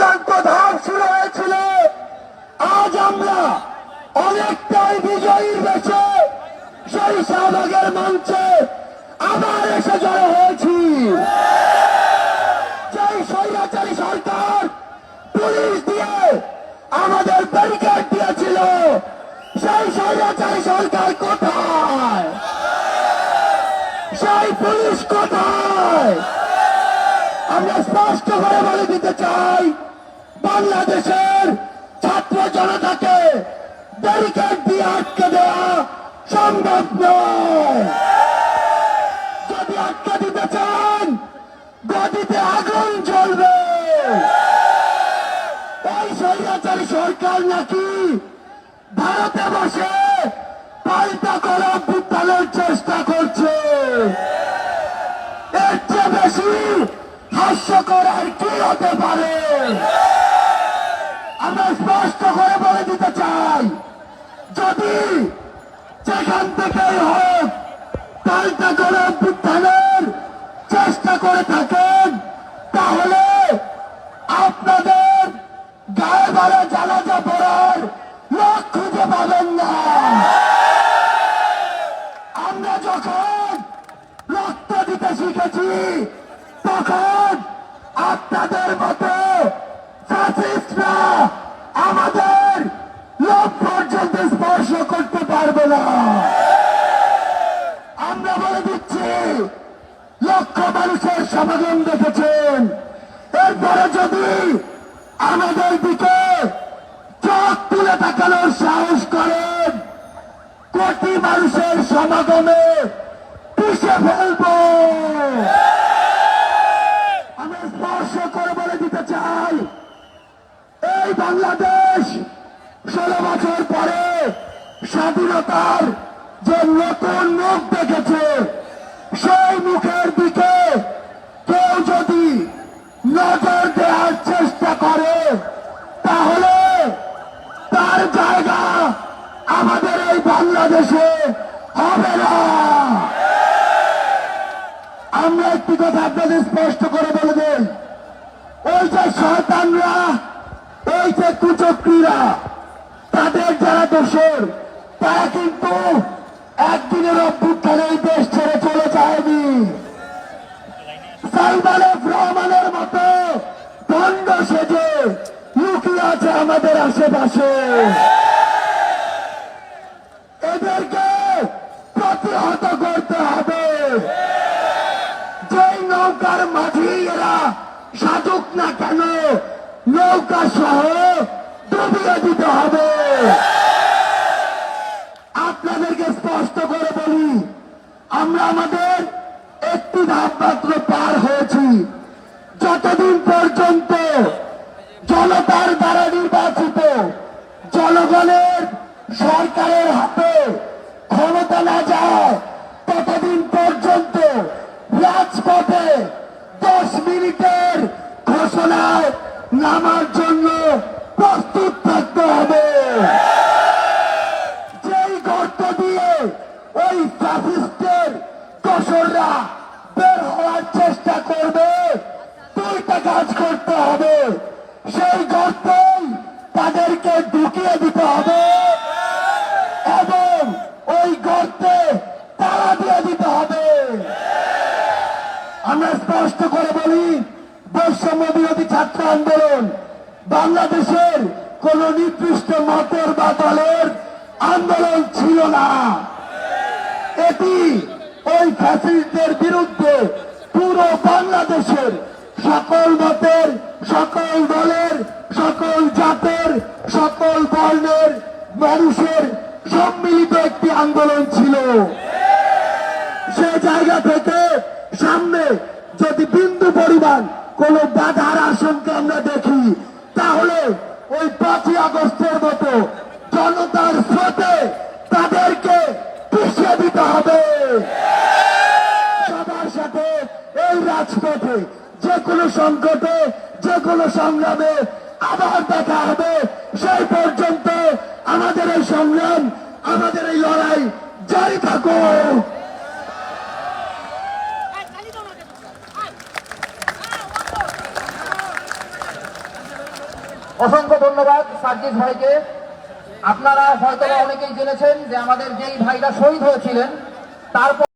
চূড়ান্ত ধাপ শুরু হয়েছিল, আজ আমরা অনেকটাই বিজয়ীর বেশে সেই শাহবাগের মঞ্চে আবার এসে জড়ো হয়েছি। যেই স্বৈরাচারী সরকার পুলিশ দিয়ে আমাদের ব্যারিকেড দিয়েছিল, সেই স্বৈরাচারী সরকার কোথায়? সেই পুলিশ কোথায়? আমরা স্পষ্ট করে বলে দিতে চাই, বাংলাদেশের ছাত্র জনতাকে ব্যারিকেড দিয়ে আটকে দেওয়া সম্ভব নয়। যদি আটকে দিতে চান, গদিতে আগুন জ্বলবে। এই স্বৈরাচারী সরকার নাকি ভারতে বসে পাল্টা করে অভ্যুত্থানের চেষ্টা করছে। এর চেয়ে বেশি হাস্যকর আর কি হতে পারে? আমরা স্পষ্ট করে বলে দিতে চাই, যদি যেখান থেকেই হোক পাল্টা করে অভ্যুত্থানের চেষ্টা করে থাকেন, তাহলে আপনাদের গায়ে বারে জানাজা পড়ার লোক খুঁজে পাবেন না। আমরা যখন রক্ত দিতে শিখেছি, তখন আপনাদের মতো ফ্যাসিস্টরা আমাদের লোক পর্যন্ত স্পর্শ করতে পারবে না। আমরা বলে দিচ্ছি, লক্ষ মানুষের সমাগম দেখেছেন, এরপরে যদি আমাদের দিকে চোখ তুলে তাকানোর সাহস করেন, কোটি মানুষের সমাগমে পিষে ফেলব। আমরা স্পর্শ করে বলে দিতে চাই, এই বাংলাদেশ 16 বছর পরে স্বাধীনতার যে নতুন মুখ দেখেছে, সেই মুখের দিকে কেউ যদি নজর দেওয়ার চেষ্টা করে, তাহলে তার জায়গা আমাদের এই বাংলাদেশে হবে না। আমরা একটি কথা আপনাদের স্পষ্ট করে বলে দেই, ওই যে শয়তানরা, ওই যে কুচক্রীরা, তাদের যারা দোষর, তারা কিন্তু একদিনের অভ্যুত্থানে এই দেশ ছেড়ে চলে যায়নি। সালমান এফ রহমানের মতো দণ্ড সেজে লুকিয়ে আছে আমাদের আশেপাশে। এদেরকে প্রতিহত করতে হবে। যেই নৌকার মাঝি এরা সাজুক না কেন, নৌকা সহ ডুবিয়ে দিতে হবে। আপনাদেরকে স্পষ্ট করে বলি, আমরা আমাদের একটি ধাপ মাত্র পার হয়েছি। যতদিন পর্যন্ত জনতার দ্বারা নির্বাচিত জনগণের সরকারের হাতে ক্ষমতা না যায়, ততদিন পর্যন্ত রাজপথে 10 মিনিটের ঘোষণায় নামার জন্য প্রস্তুত থাকতে হবে। যেই গর্ত দিয়ে ওই ফ্যাসিস্টের দোসররা বের হওয়ার চেষ্টা করবে, দুইটা কাজ করতে হবে। সেই গর্তেই তাদেরকে ঢুকিয়ে দিতে হবে এবং ওই গর্তে তালা দিয়ে দিতে হবে। আমরা স্পষ্ট করে বলি, বৈষম্য বিরোধী ছাত্র আন্দোলন বাংলাদেশের কোন নির্দিষ্ট মতের বা দলের আন্দোলন ছিল না। এটি ওই ফ্যাসিস্টদের বিরুদ্ধে পুরো বাংলাদেশের সকল মতের, সকল দলের, সকল জাতের, সকল বর্ণের মানুষের সম্মিলিত একটি আন্দোলন ছিল। সে জায়গা থেকে সামনে যদি বিন্দু পরিমাণ কোন বাধার আশঙ্কা আমরা দেখি, তাহলে ওই 5ই আগস্টের মতো জনতার স্রোতে তাদেরকে পিছিয়ে দিতে হবে। সবার সাথে এই রাজপথে যে কোনো সংকটে, যে কোনো সংগ্রামে আবার দেখা হবে। সেই পর্যন্ত আমাদের এই সংগ্রাম, আমাদের এই লড়াই জারি থাকুক। অসংখ্য ধন্যবাদ সার্জিস ভাইকে। আপনারা হয়তো অনেকেই জেনেছেন যে আমাদের যেই ভাইরা শহীদ হয়েছিলেন তারপর